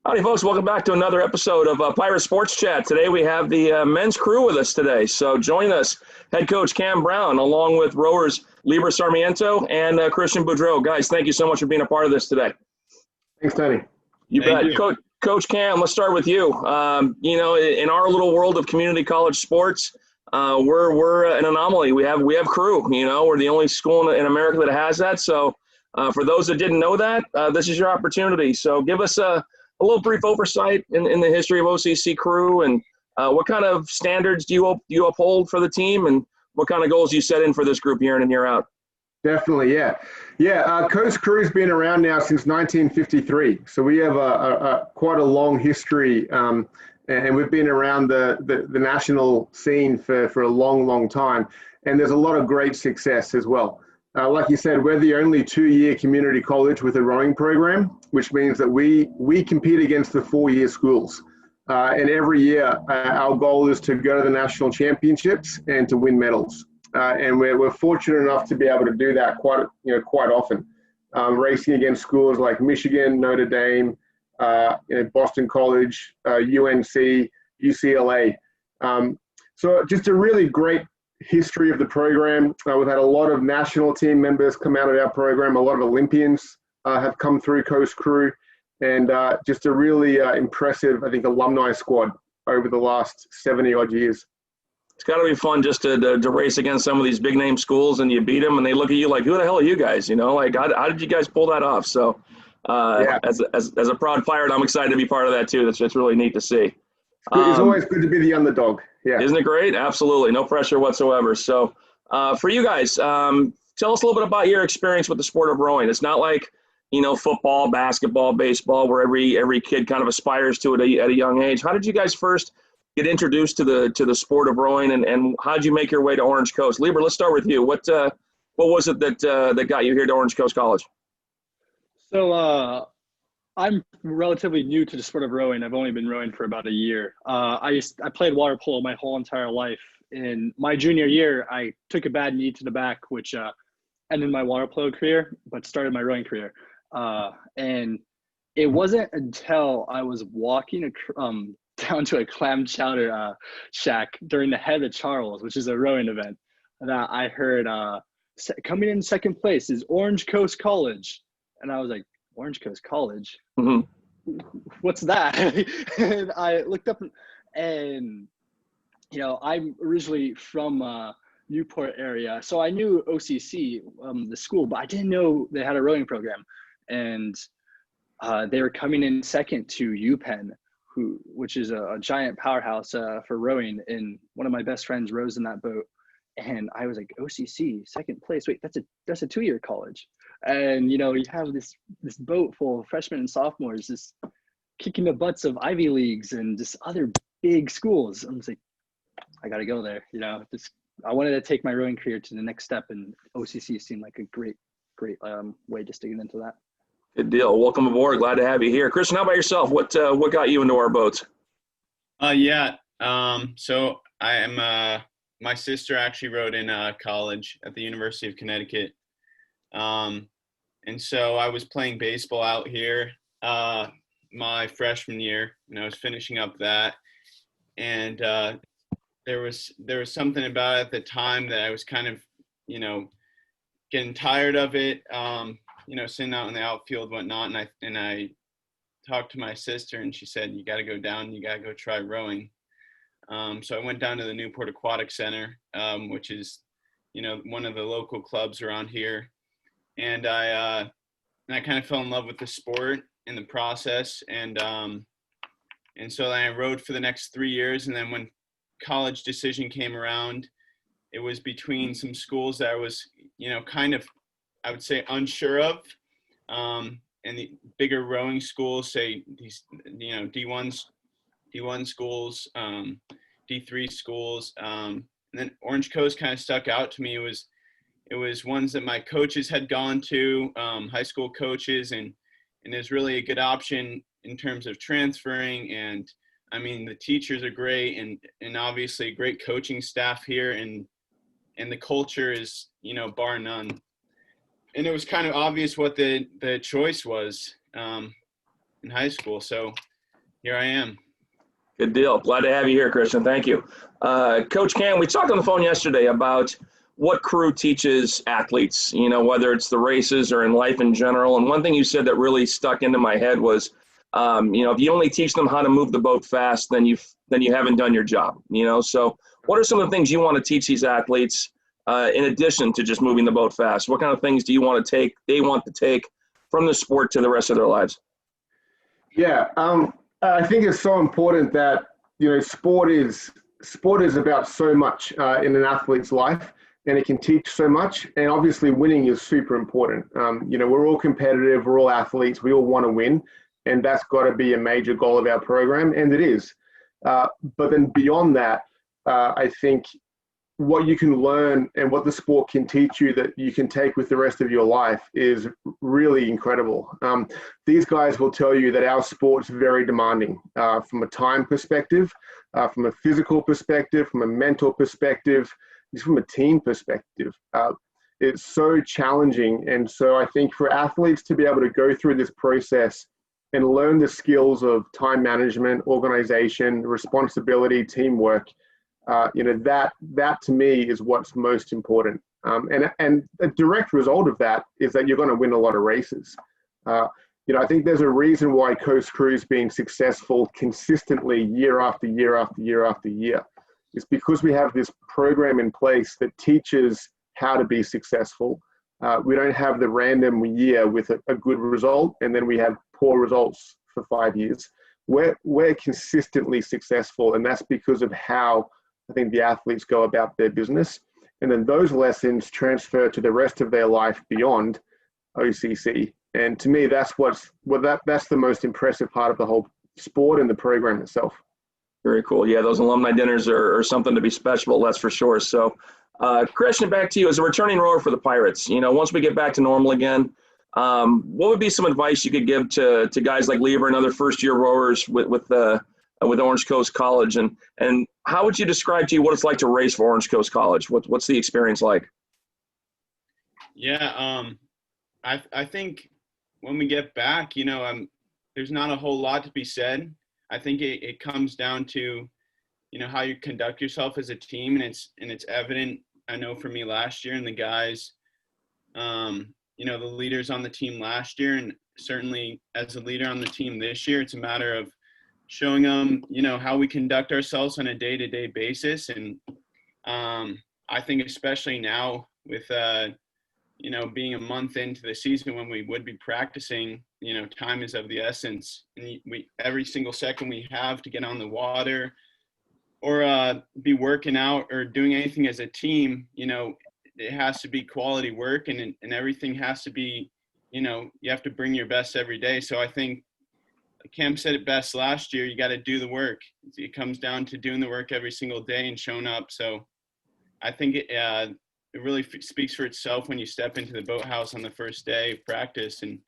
Howdy, folks. Welcome back to another episode of Pirate Sports Chat. Today we have the men's crew with us today. So join us, head coach Cam Brown, along with rowers Lieber, Sarmiento, and Christian Boudreau. Guys, thank you so much for being a part of this today. Thanks, Tony. You Thank bet. you. Coach Cam, let's start with you. In our little world of community college sports, we're an anomaly. We have crew. We're the only school in America that has that. So for those that didn't know that, this is your opportunity. So give us a little brief oversight in the history of OCC crew, and what kind of standards do you uphold for the team, and what kind of goals you set in for this group year in and year out? Definitely, yeah. Coast Crew's been around now since 1953, so we have quite a long history, and we've been around the national scene for a long time, and there's a lot of great success as well. Like you said, we're the only 2-year community college with a rowing program, which means that we compete against the 4-year schools. And every year, our goal is to go to the national championships and to win medals. And we're fortunate enough to be able to do that quite often, racing against schools like Michigan, Notre Dame, Boston College, UNC, UCLA. So just a really great history of the program. We've had a lot of national team members come out of our program. A lot of Olympians have come through Coast Crew, and just a really impressive, I think, alumni squad over the last 70-odd years. It's got to be fun just to race against some of these big name schools, and you beat them, and they look at you like, who the hell are you guys? How did you guys pull that off? So as a proud pirate, I'm excited to be part of that too. That's really neat to see. It's always good to be the underdog. Yeah. Isn't it great? Absolutely. No pressure whatsoever. So for you guys, tell us a little bit about your experience with the sport of rowing. It's not like, football, basketball, baseball, where every kid kind of aspires to it at a young age. How did you guys first get introduced to the sport of rowing, and how did you make your way to Orange Coast? Lieber, let's start with you. What was it that got you here to Orange Coast College? So I'm relatively new to the sport of rowing. I've only been rowing for about a year. I played water polo my whole entire life. In my junior year, I took a bad knee to the back, which ended my water polo career, but started my rowing career. And it wasn't until I was walking down to a clam chowder shack during the Head of Charles, which is a rowing event, that I heard coming in second place is Orange Coast College. And I was like, Orange Coast College? Mm-hmm. What's that? And I looked up, and I'm originally from Newport area, so I knew OCC, the school, but I didn't know they had a rowing program. And they were coming in second to UPenn, which is a giant powerhouse for rowing. And one of my best friends rows in that boat, and I was like, OCC second place? Wait, that's a 2-year college. And you have this boat full of freshmen and sophomores just kicking the butts of Ivy Leagues and just other big schools. I was like, I got to go there. I wanted to take my rowing career to the next step, and OCC seemed like a great way just to get into that. Good deal. Welcome aboard. Glad to have you here. Christian, how about yourself? What got you into our boats? So I am. My sister actually rowed in college at the University of Connecticut. And so I was playing baseball out here my freshman year, and I was finishing up that. And there was something about it at the time that I was kind of, getting tired of it, sitting out in the outfield, whatnot. And I talked to my sister, and she said, you got to go down, you got to go try rowing. So I went down to the Newport Aquatic Center, which is, one of the local clubs around here. And I kind of fell in love with the sport in the process. And so then I rowed for the next 3 years. And then when college decision came around, it was between some schools that I was, kind of, I would say, unsure of. And the bigger rowing schools, say these, D1 schools, D3 schools. And then Orange Coast kind of stuck out to me. It was ones that my coaches had gone to, high school coaches, and it's really a good option in terms of transferring. And I mean, the teachers are great, and obviously great coaching staff here, and the culture is, bar none. And it was kind of obvious what the choice was in high school. So here I am. Good deal. Glad to have you here, Christian. Thank you. Coach Cam, we talked on the phone yesterday about what crew teaches athletes, whether it's the races or in life in general. And one thing you said that really stuck into my head was, if you only teach them how to move the boat fast, then you haven't done your job, So what are some of the things you want to teach these athletes in addition to just moving the boat fast? What kind of things do you want to they want to take from the sport to the rest of their lives? Yeah, I think it's so important that, sport is about so much in an athlete's life, and it can teach so much. And obviously winning is super important. We're all competitive, we're all athletes, we all want to win. And that's got to be a major goal of our program, and it is. But then beyond that, I think what you can learn and what the sport can teach you that you can take with the rest of your life is really incredible. These guys will tell you that our sport's very demanding from a time perspective, from a physical perspective, from a mental perspective, just from a team perspective. It's so challenging. And so I think for athletes to be able to go through this process and learn the skills of time management, organization, responsibility, teamwork, that to me is what's most important. And a direct result of that is that you're going to win a lot of races. I think there's a reason why Coast Crew's being successful consistently year after year after year after year. It's because we have this program in place that teaches how to be successful. We don't have the random year with a good result and then we have poor results for 5 years. We're consistently successful, and that's because of how I think the athletes go about their business. And then those lessons transfer to the rest of their life beyond OCC. And to me, that's that's the most impressive part of the whole sport and the program itself. Very cool. Yeah, those alumni dinners are something to be special, that's for sure. So, Christian, back to you. As a returning rower for the Pirates, once we get back to normal again, what would be some advice you could give to guys like Lieber and other first-year rowers with Orange Coast College, and how would you describe to you what it's like to race for Orange Coast College? What's the experience like? Yeah, I think when we get back, there's not a whole lot to be said. I think it comes down to, how you conduct yourself as a team, and it's evident. I know for me last year and the guys, the leaders on the team last year, and certainly as a leader on the team this year, it's a matter of showing them, how we conduct ourselves on a day-to-day basis. And I think especially now with, being a month into the season when we would be practicing, time is of the essence. And every single second we have to get on the water or be working out or doing anything as a team, it has to be quality work, and everything has to be, you have to bring your best every day. So I think Cam said it best last year, you got to do the work. It comes down to doing the work every single day and showing up. So I think it really speaks for itself when you step into the boathouse on the first day of practice and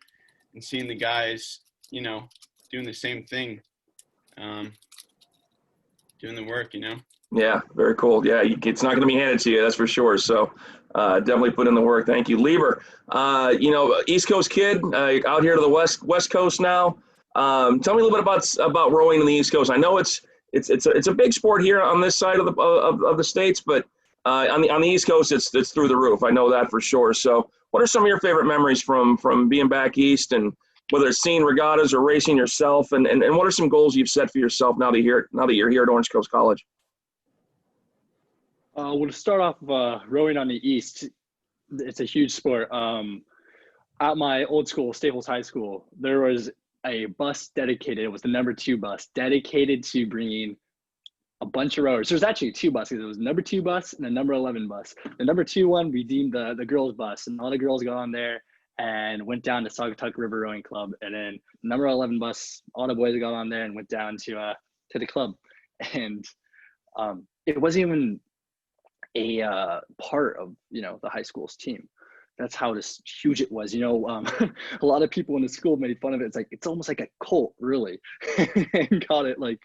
seeing the guys, doing the same thing, doing the work, Yeah, very cool. Yeah, it's not going to be handed to you, that's for sure. So definitely put in the work. Thank you. Lieber, East Coast kid, out here to the West Coast now. Tell me a little bit about rowing on the East Coast. I know it's a big sport here on this side of the states, but on the East Coast, it's through the roof. I know that for sure. So, what are some of your favorite memories from being back east, and whether it's seeing regattas or racing yourself, and what are some goals you've set for yourself now that you're here at Orange Coast College? Well, to start off rowing on the East, it's a huge sport. At my old school, Staples High School, there was a bus dedicated. It was the number 2 bus dedicated to bringing a bunch of rowers. There's actually 2 buses. It was the number 2 bus and the number 11 bus. The number 2 one, we deemed the girls' bus, and all the girls got on there and went down to Saugatuck River Rowing Club. And then the number 11 bus, all the boys got on there and went down to the club. And it wasn't even a part of the high school's team. That's how huge it was. A lot of people in the school made fun of it. It's almost like a cult, really, and called it like,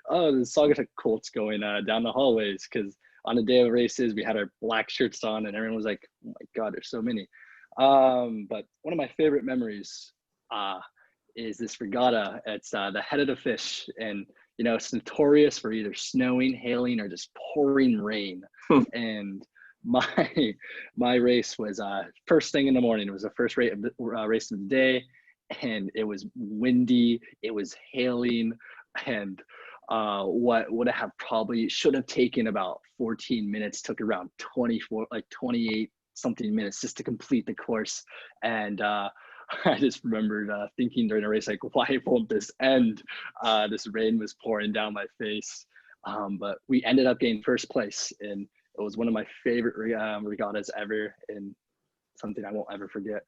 oh, the Saugatuck Colt's going down the hallways, because on the day of races we had our black shirts on, and everyone was like, oh my God, there's so many. But one of my favorite memories is this regatta. It's the Head of the Fish, and it's notorious for either snowing, hailing, or just pouring rain. And my race was first thing in the morning. It was the first race of the day, and it was windy. It was hailing, and what would have probably should have taken about 14 minutes took around 28 something minutes just to complete the course. And I just remembered thinking during the race, like, why won't this end? This rain was pouring down my face. But we ended up getting first place, and it was one of my favorite regattas ever, and something I won't ever forget.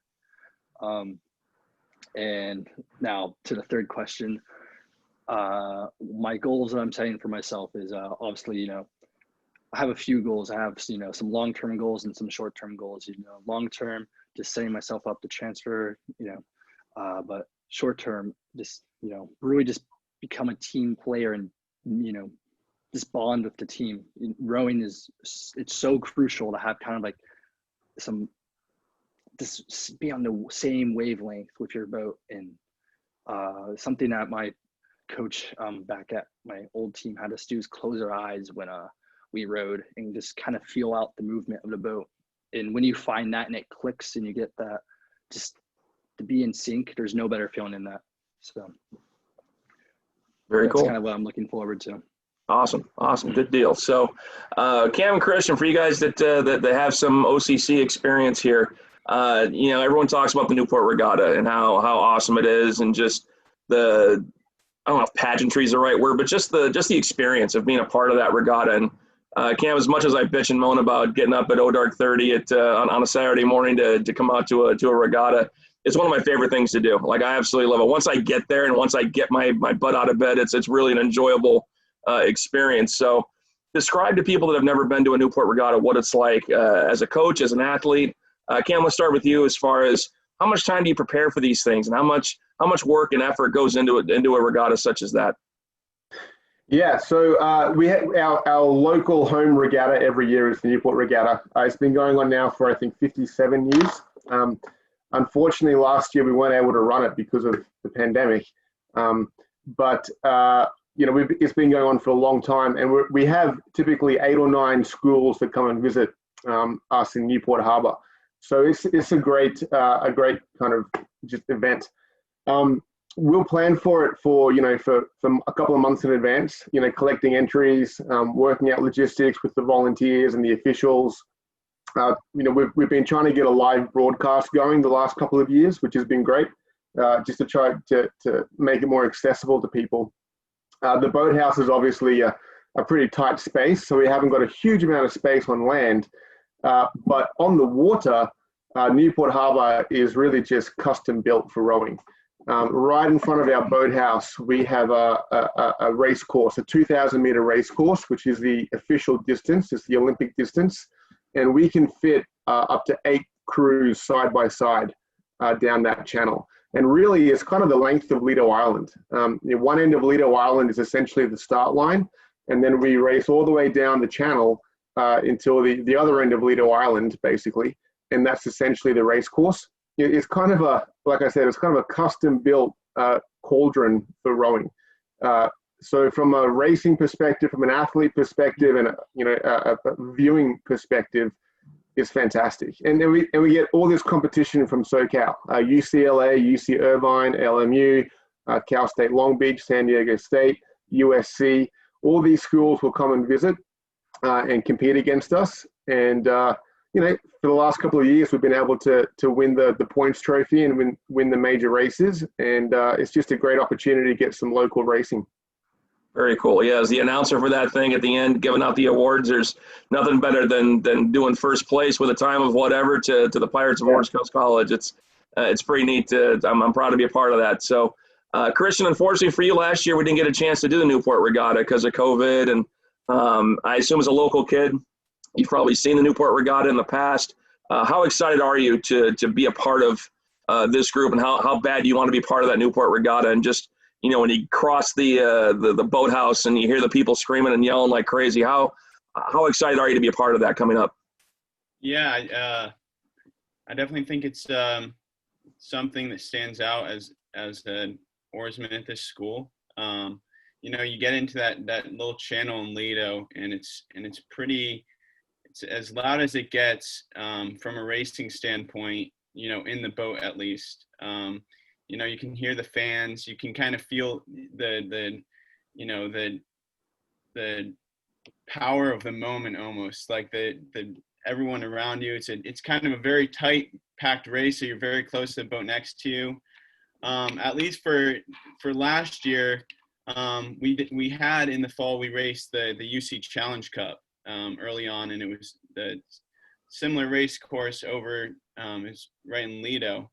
And now to the third question. My goals that I'm setting for myself is obviously, I have a few goals. I have, some long-term goals and some short-term goals. Long-term, just setting myself up to transfer, but short-term, just, really just become a team player and, just bond with the team. Rowing it's so crucial to have kind of like just be on the same wavelength with your boat. And something that my coach back at my old team had us do is close our eyes when we rowed and just kind of feel out the movement of the boat. And when you find that and it clicks and you get that, just to be in sync, there's no better feeling than that. So very cool. That's kind of what I'm looking forward to. Awesome. Good deal. So Cam and Christian, for you guys that have some OCC experience here, everyone talks about the Newport Regatta and how awesome it is, and just I don't know if pageantry is the right word, but just the experience of being a part of that regatta. And Cam, as much as I bitch and moan about getting up at dark 30 on a Saturday morning to come out to a regatta, it's one of my favorite things to do. Like, I absolutely love it. Once I get there and once I get my butt out of bed, it's really an enjoyable experience. So describe to people that have never been to a Newport Regatta what it's like as a coach, as an athlete. Cam, let's start with you as far as how much time do you prepare for these things, and how much work and effort goes into a regatta such as that? Yeah, so we have our local home regatta every year is the Newport Regatta. It's been going on now for, I think, 57 years. Unfortunately, last year we weren't able to run it because of the pandemic. But it's been going on for a long time, and we have typically 8 or 9 schools that come and visit us in Newport Harbor. So it's a great kind of just event. We'll plan for it for a couple of months in advance, collecting entries, working out logistics with the volunteers and the officials. We've been trying to get a live broadcast going the last couple of years, which has been great, just to try to make it more accessible to people. The boathouse is obviously a pretty tight space, so we haven't got a huge amount of space on land. But on the water, Newport Harbor is really just custom built for rowing. Right in front of our boathouse, we have a race course, a 2,000-meter race course, which is the official distance. It's the Olympic distance. And we can fit up to 8 crews side by side down that channel. And really, it's kind of the length of Lido Island. One end of Lido Island is essentially the start line. And then we race all the way down the channel until the other end of Lido Island, basically. And that's essentially the race course. It's kind of like I said, it's kind of a custom-built cauldron for rowing. So from a racing perspective, from an athlete perspective, and a viewing perspective, it's fantastic. And then we get all this competition from SoCal, UCLA, UC Irvine, LMU, Cal State Long Beach, San Diego State, USC. All these schools will come and visit and compete against us. And for the last couple of years, we've been able to win the points trophy and win the major races. And it's just a great opportunity to get some local racing. Very cool. Yeah, as the announcer for that thing at the end, giving out the awards, there's nothing better than doing first place with a time of whatever to the Pirates of Orange Coast College. It's pretty neat. I'm proud to be a part of that. So, Christian, unfortunately for you, last year we didn't get a chance to do the Newport Regatta because of COVID. And I assume as a local kid, you've probably seen the Newport Regatta in the past. How excited are you to be a part of this group, and how bad do you want to be part of that Newport Regatta? And just, when you cross the boathouse and you hear the people screaming and yelling like crazy, how excited are you to be a part of that coming up? Yeah, I definitely think it's something that stands out as as an oarsman at this school. You know, you get into that little channel in Lido, and it's as loud as it gets from a racing standpoint, you know, in the boat at least. You know, you can hear the fans, you can kind of feel the power of the moment almost, like the everyone around you. It's kind of a very tight packed race, so you're very close to the boat next to you. At least for last year, we had in the fall, we raced the UC Challenge Cup early on, and it was the similar race course over it's right in Lido,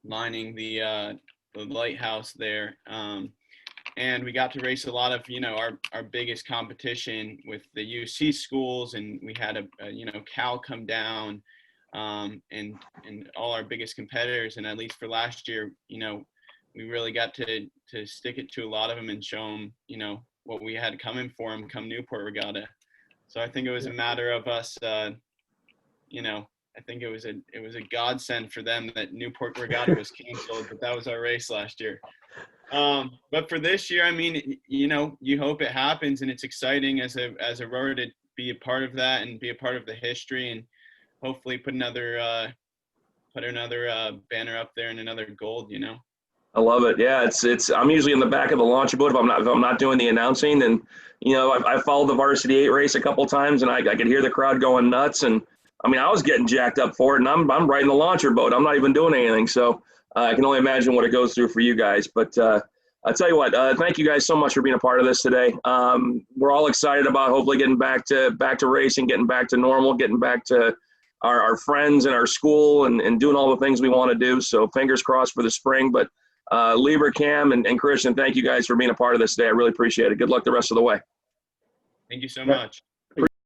lining the lighthouse there. And we got to race a lot of, you know, our biggest competition with the UC schools, and we had a you know, Cal come down, and all our biggest competitors. And at least for last year, you know, we really got to stick it to a lot of them and show them, you know, what we had coming for them come Newport Regatta. So I think it was a matter of us, you know, I think it was a godsend for them that Newport Regatta was canceled, but that was our race last year. But for this year, I mean, you know, you hope it happens, and it's exciting as a rower to be a part of that and be a part of the history, and hopefully put another banner up there and another gold, you know. I love it. Yeah, it's. I'm usually in the back of the launch boat if I'm not doing the announcing, and you know, I followed the Varsity 8 race a couple times, and I could hear the crowd going nuts, and I mean, I was getting jacked up for it, and I'm riding the launcher boat. I'm not even doing anything, so I can only imagine what it goes through for you guys. But I'll tell you what, thank you guys so much for being a part of this today. We're all excited about hopefully getting back to racing, getting back to normal, getting back to our friends and our school, and doing all the things we want to do. So fingers crossed for the spring. But Lieber, Cam, and Christian, thank you guys for being a part of this today. I really appreciate it. Good luck the rest of the way. Thank you so much.